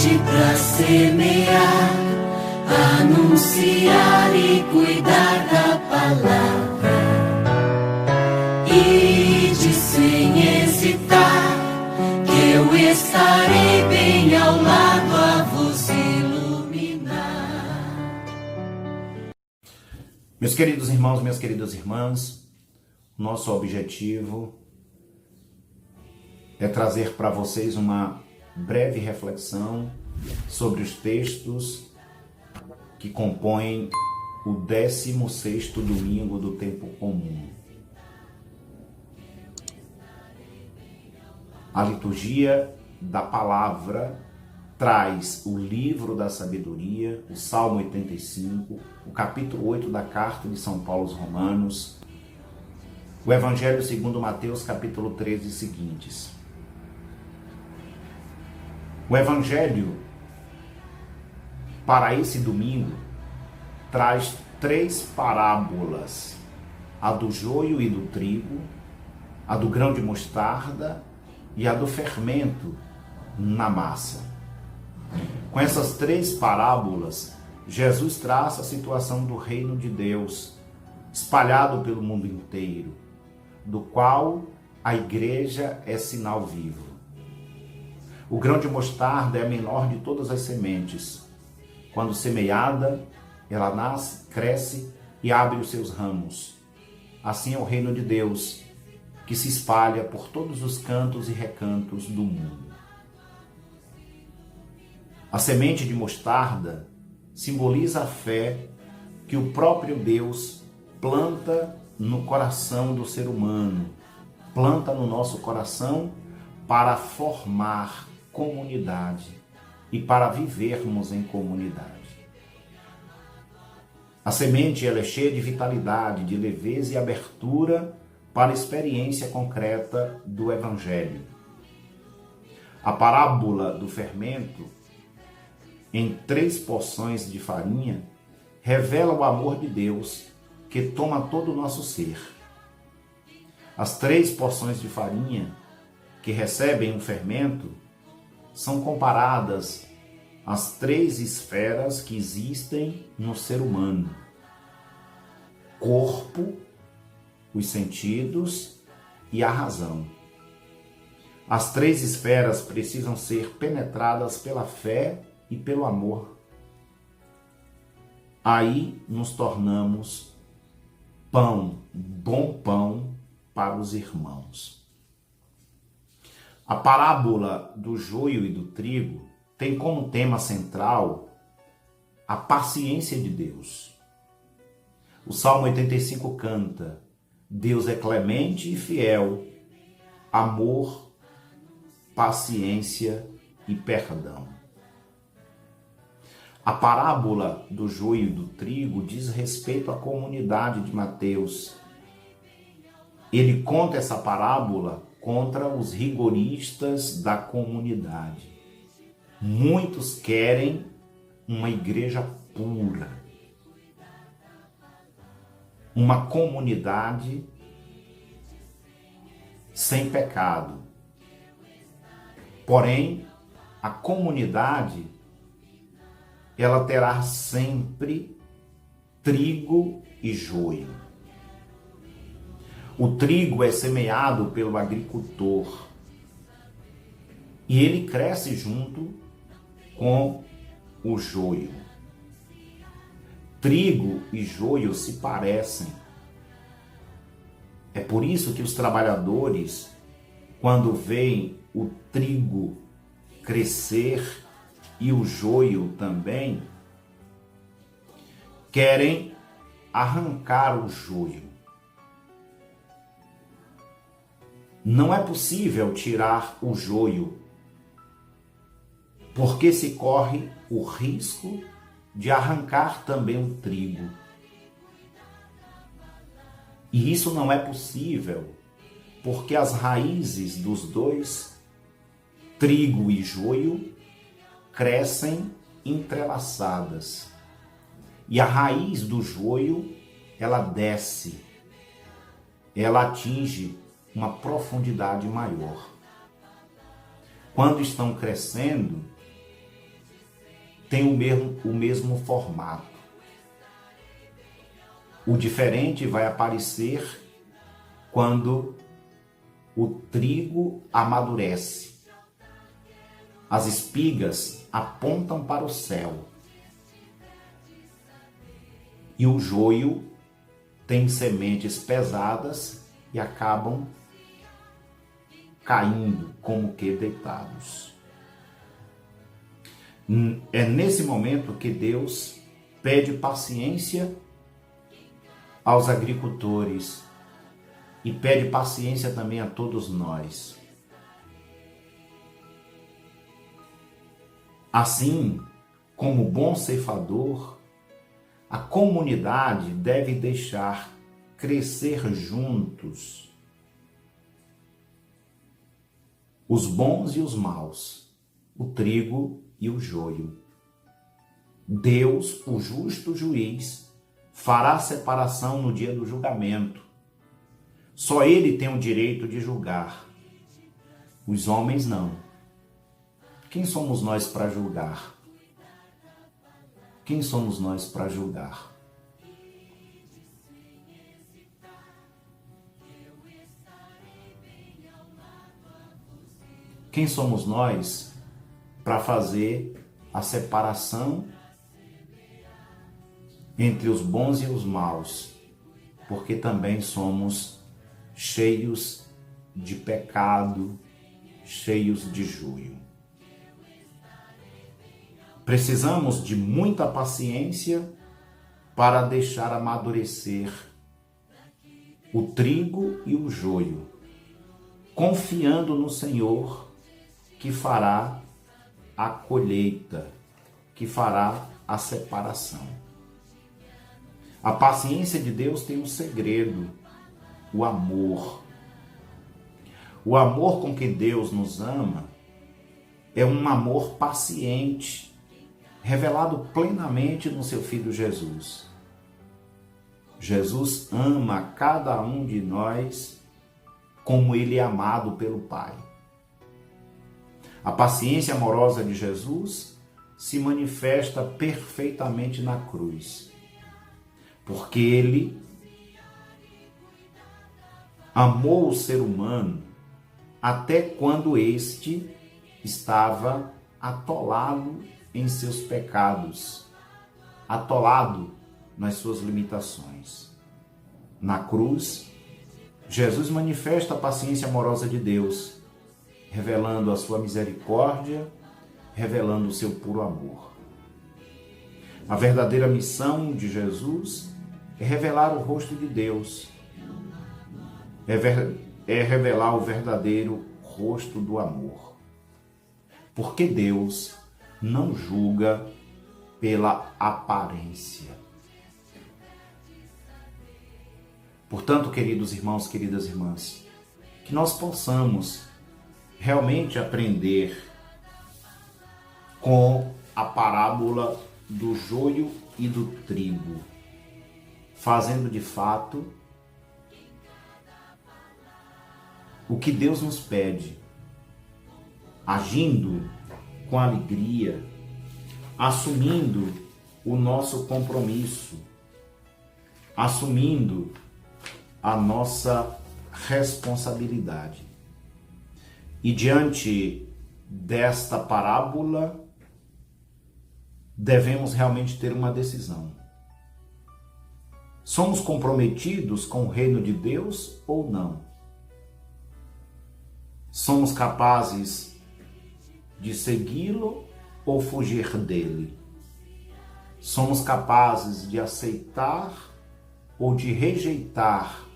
semente para semear, anunciar e cuidar da palavra. E de sem hesitar, que eu estarei bem ao lado a vos iluminar. Meus queridos irmãos, minhas queridas irmãs, nosso objetivo é trazer para vocês uma breve reflexão sobre os textos que compõem o 16º domingo do tempo comum. A liturgia da palavra traz o livro da sabedoria, o Salmo 85, o capítulo 8 da carta de São Paulo aos Romanos, o Evangelho segundo Mateus, capítulo 13 e seguintes. O Evangelho, para esse domingo, traz 3 parábolas: a do joio e do trigo, a do grão de mostarda e a do fermento na massa. Com essas 3 parábolas, Jesus traça a situação do reino de Deus, espalhado pelo mundo inteiro, do qual a igreja é sinal vivo. O grão de mostarda é a menor de todas as sementes. Quando semeada, ela nasce, cresce e abre os seus ramos. Assim é o reino de Deus, que se espalha por todos os cantos e recantos do mundo. A semente de mostarda simboliza a fé que o próprio Deus planta no coração do ser humano, planta no nosso coração para formar comunidade e para vivermos em comunidade. A semente ela é cheia de vitalidade, de leveza e abertura para a experiência concreta do Evangelho. A parábola do fermento, em 3 porções de farinha, revela o amor de Deus que toma todo o nosso ser. As 3 porções de farinha que recebem o fermento são comparadas às 3 esferas que existem no ser humano: corpo, os sentidos e a razão. As 3 esferas precisam ser penetradas pela fé e pelo amor. Aí nos tornamos pão, bom pão para os irmãos. A parábola do joio e do trigo tem como tema central a paciência de Deus. O Salmo 85 canta: Deus é clemente e fiel, amor, paciência e perdão. A parábola do joio e do trigo diz respeito à comunidade de Mateus. Ele conta essa parábola contra os rigoristas da comunidade. Muitos querem uma igreja pura, uma comunidade sem pecado. Porém, a comunidade ela terá sempre trigo e joio. O trigo é semeado pelo agricultor e ele cresce junto com o joio. Trigo e joio se parecem. É por isso que os trabalhadores, quando veem o trigo crescer e o joio também, querem arrancar o joio. Não é possível tirar o joio, porque se corre o risco de arrancar também o trigo. E isso não é possível, porque as raízes dos 2, trigo e joio, crescem entrelaçadas. E a raiz do joio, ela desce, ela atinge uma profundidade maior. Quando estão crescendo, tem o mesmo formato. O diferente vai aparecer quando o trigo amadurece. As espigas apontam para o céu. E o joio tem sementes pesadas e acabam caindo como que deitados. É nesse momento que Deus pede paciência aos agricultores e pede paciência também a todos nós. Assim, como bom ceifador, a comunidade deve deixar crescer juntos os bons e os maus, o trigo e o joio. Deus, o justo juiz, fará separação no dia do julgamento. Só Ele tem o direito de julgar. Os homens não. Quem somos nós para julgar? Quem somos nós para julgar? Quem somos nós para fazer a separação entre os bons e os maus? Porque também somos cheios de pecado, cheios de juio. Precisamos de muita paciência para deixar amadurecer o trigo e o joio, confiando no Senhor que fará a colheita, que fará a separação. A paciência de Deus tem um segredo, o amor. O amor com que Deus nos ama é um amor paciente, revelado plenamente no seu Filho Jesus. Jesus ama cada um de nós como Ele é amado pelo Pai. A paciência amorosa de Jesus se manifesta perfeitamente na cruz, porque Ele amou o ser humano até quando este estava atolado em seus pecados, atolado nas suas limitações. Na cruz, Jesus manifesta a paciência amorosa de Deus, revelando a sua misericórdia, revelando o seu puro amor. A verdadeira missão de Jesus é revelar o rosto de Deus, é revelar o verdadeiro rosto do amor. Porque Deus não julga pela aparência. Portanto, queridos irmãos, queridas irmãs, que nós possamos realmente aprender com a parábola do joio e do trigo, fazendo de fato o que Deus nos pede, agindo com alegria, assumindo o nosso compromisso, assumindo a nossa responsabilidade. E diante desta parábola, devemos realmente ter uma decisão. Somos comprometidos com o reino de Deus ou não? Somos capazes de segui-lo ou fugir dele? Somos capazes de aceitar ou de rejeitar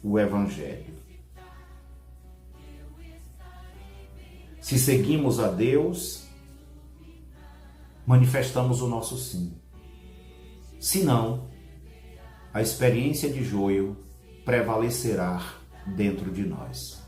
o Evangelho? Se seguimos a Deus, manifestamos o nosso sim. Se não, a experiência de joio prevalecerá dentro de nós.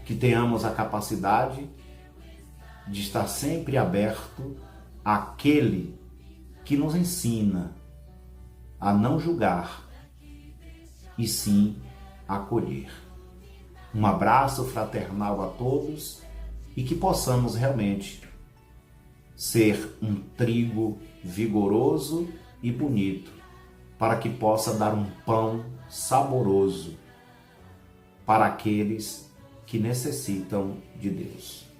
Que tenhamos a capacidade de estar sempre aberto àquele que nos ensina a não julgar e sim acolher. Um abraço fraternal a todos e que possamos realmente ser um trigo vigoroso e bonito, para que possa dar um pão saboroso para aqueles que necessitam de Deus.